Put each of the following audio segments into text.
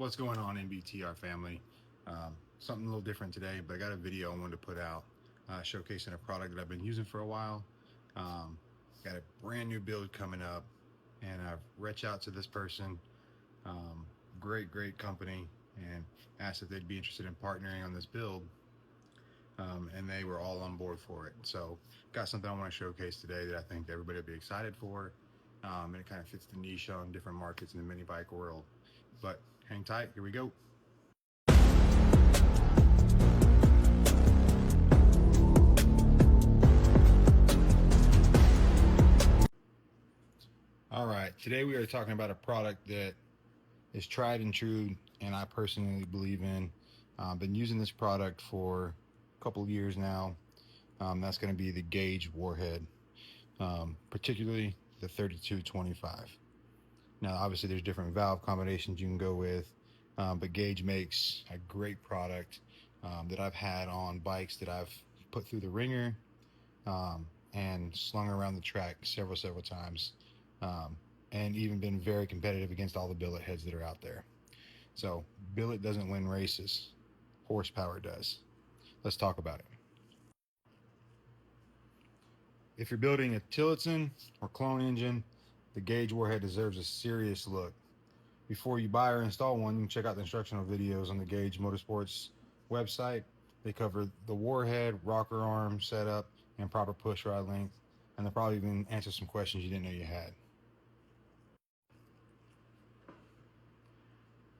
What's going on, NBTR family? Something a little different today, but I got a video I wanted to put out showcasing a product that I've been using for a while. Um, got a brand new build coming up, and I've reached out to this person, um, great company, and asked if they'd be interested in partnering on this build. And they were all on board for it. So, got something I want to showcase today that I think everybody will be excited for. And it kind of fits the niche on different markets in the mini bike world. But hang tight, here we go. All right, today we are talking about a product that is tried and true, and I personally believe in. Been using this product for a couple of years now. That's going to be the Gage Warhead, particularly the 3225. Now, obviously, there's different valve combinations you can go with, but Gage makes a great product that I've had on bikes that I've put through the ringer and slung around the track several times, and even been very competitive against all the billet heads that are out there. So, billet doesn't win races, horsepower does. Let's talk about it. If you're building a Tillotson or clone engine, the Gage Warhead deserves a serious look. Before you buy or install one, you can check out the instructional videos on the Gage Motorsports website. They cover the warhead, rocker arm setup, and proper push rod length, and they'll probably even answer some questions you didn't know you had.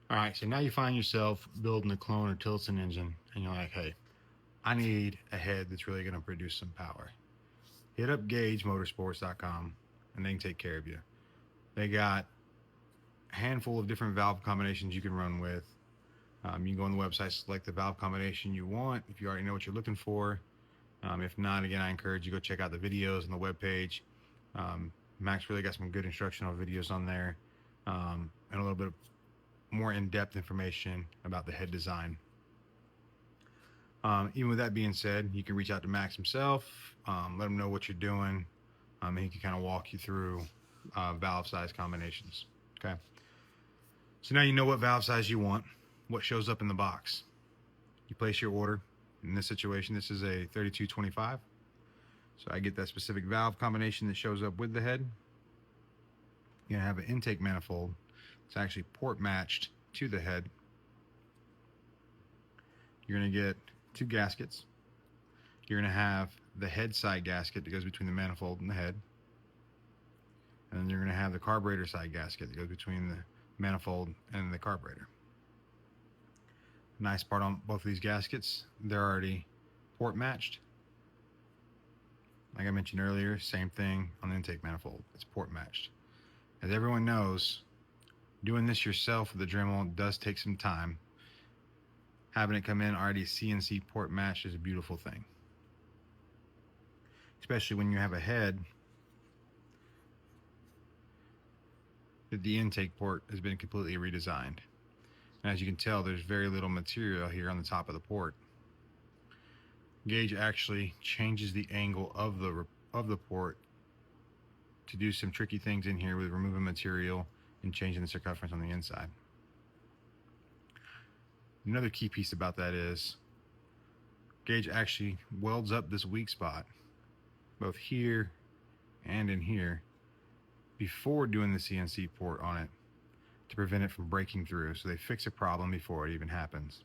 All right, so now you find yourself building a clone or Tillotson engine, and you're like, hey, I need a head that's really going to produce some power. Hit up GageMotorsports.com, and they can take care of you. They got a handful of different valve combinations you can run with. You can go on the website, select the valve combination you want if you already know what you're looking for. If not, again, I encourage you to go check out the videos on the webpage. Max really got some good instructional videos on there, and a little bit more in-depth information about the head design. Even with that being said, you can reach out to Max himself, let him know what you're doing, and he can kind of walk you through valve size combinations. Okay. So now you know what valve size you want, what shows up in the box. You place your order. In this situation, this is a 3225. So I get that specific valve combination that shows up with the head. You're gonna have an intake manifold. It's actually port matched to the head. You're gonna get two gaskets. You're gonna have the head side gasket that goes between the manifold and the head. And then you're gonna have the carburetor side gasket that goes between the manifold and the carburetor. Nice part on both of these gaskets, they're already port matched. Like I mentioned earlier, same thing on the intake manifold, it's port matched. As everyone knows, doing this yourself with the Dremel does take some time. Having it come in already CNC port matched is a beautiful thing, especially when you have a head that the intake port has been completely redesigned. And as you can tell, there's very little material here on the top of the port. Gage actually changes the angle of the port to do some tricky things in here with removing material and changing the circumference on the inside. Another key piece about that is Gage actually welds up this weak spot both here and in here before doing the CNC port on it to prevent it from breaking through. So they fix a problem before it even happens.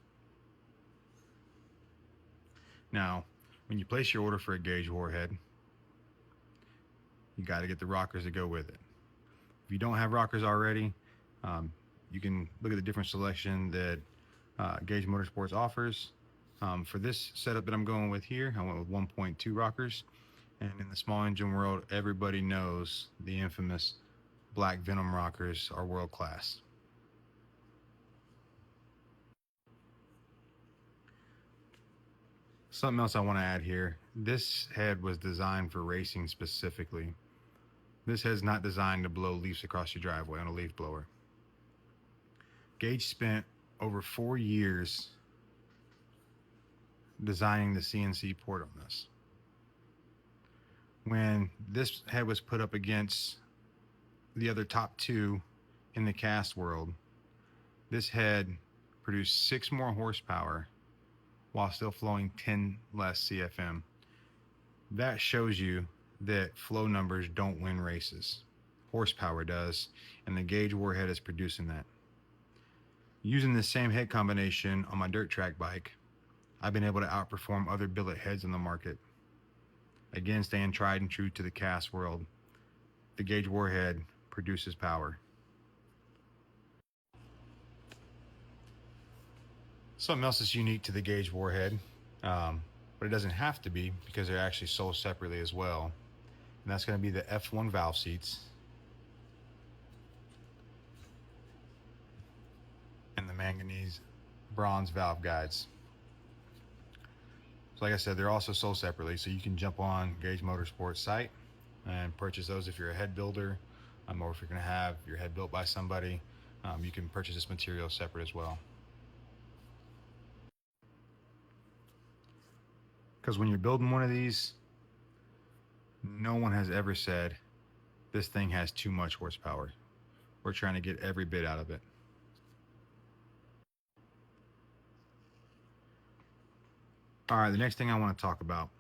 Now, when you place your order for a Gage Warhead, you got to get the rockers to go with it. If you don't have rockers already, you can look at the different selection that Gage Motorsports offers. For this setup that I'm going with here, I went with 1.2 rockers. And in the small engine world, everybody knows the infamous Black Venom rockers are world class. Something else I want to add here. This head was designed for racing specifically. This head's not designed to blow leaves across your driveway on a leaf blower. Gage spent over 4 years designing the CNC port on this. When this head was put up against the other top two in the cast world, This head produced 6 more horsepower while still flowing 10 less CFM. That shows you that flow numbers don't win races. Horsepower does, and the Gage Warhead is producing that. Using the same head combination on my dirt track bike, I've been able to outperform other billet heads in the market. Again, staying tried and true to the cast world, the Gage Warhead produces power. Something else that's unique to the Gage Warhead, but it doesn't have to be because they're actually sold separately as well. And that's going to be the F1 valve seats and the manganese bronze valve guides. So like I said, they're also sold separately, so you can jump on Gage Motorsports site and purchase those if you're a head builder, or if you're going to have your head built by somebody. You can purchase this material separate as well. Because when you're building one of these, no one has ever said this thing has too much horsepower. We're trying to get every bit out of it. All right, the next thing I want to talk about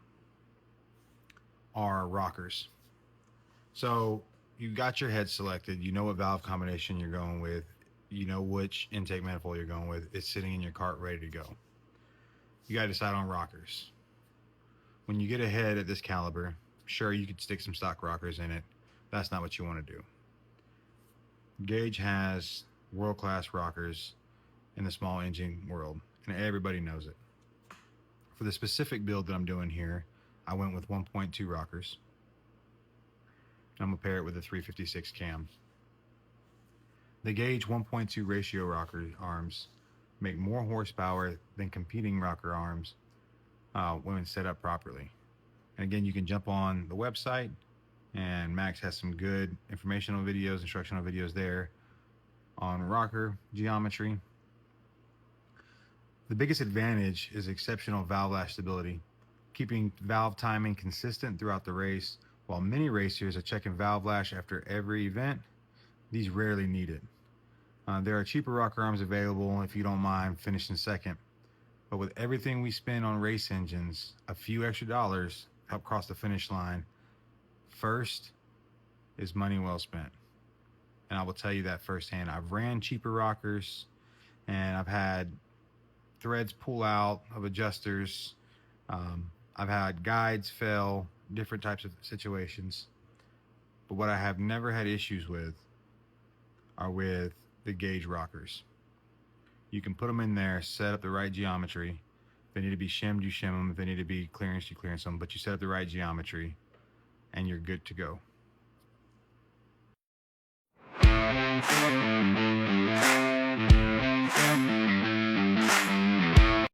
are rockers. So you got your head selected, you know what valve combination you're going with, you know which intake manifold you're going with, it's sitting in your cart ready to go. You got to decide on rockers. When you get a head at this caliber, sure, you could stick some stock rockers in it. That's not what you want to do. Gage has world-class rockers in the small engine world, and everybody knows it. For the specific build that I'm doing here, I went with 1.2 rockers. I'm going to pair it with a 356 cam. The Gage 1.2 ratio rocker arms make more horsepower than competing rocker arms when set up properly. And again, you can jump on the website, and Max has some good informational videos, instructional videos there on rocker geometry. The biggest advantage is exceptional valve lash stability, keeping valve timing consistent throughout the race. While many racers are checking valve lash after every event, these rarely need it. There are cheaper rocker arms available if you don't mind finishing second. But with everything we spend on race engines, a few extra dollars help cross the finish line. First is money well spent. And I will tell you that firsthand. I've ran cheaper rockers, and I've had threads pull out of adjusters. I've had guides fail, different types of situations. But what I have never had issues with are with the Gage rockers. You can put them in there, set up the right geometry. If they need to be shimmed, you shim them. If they need to be clearance, you clearance them. But you set up the right geometry, and you're good to go.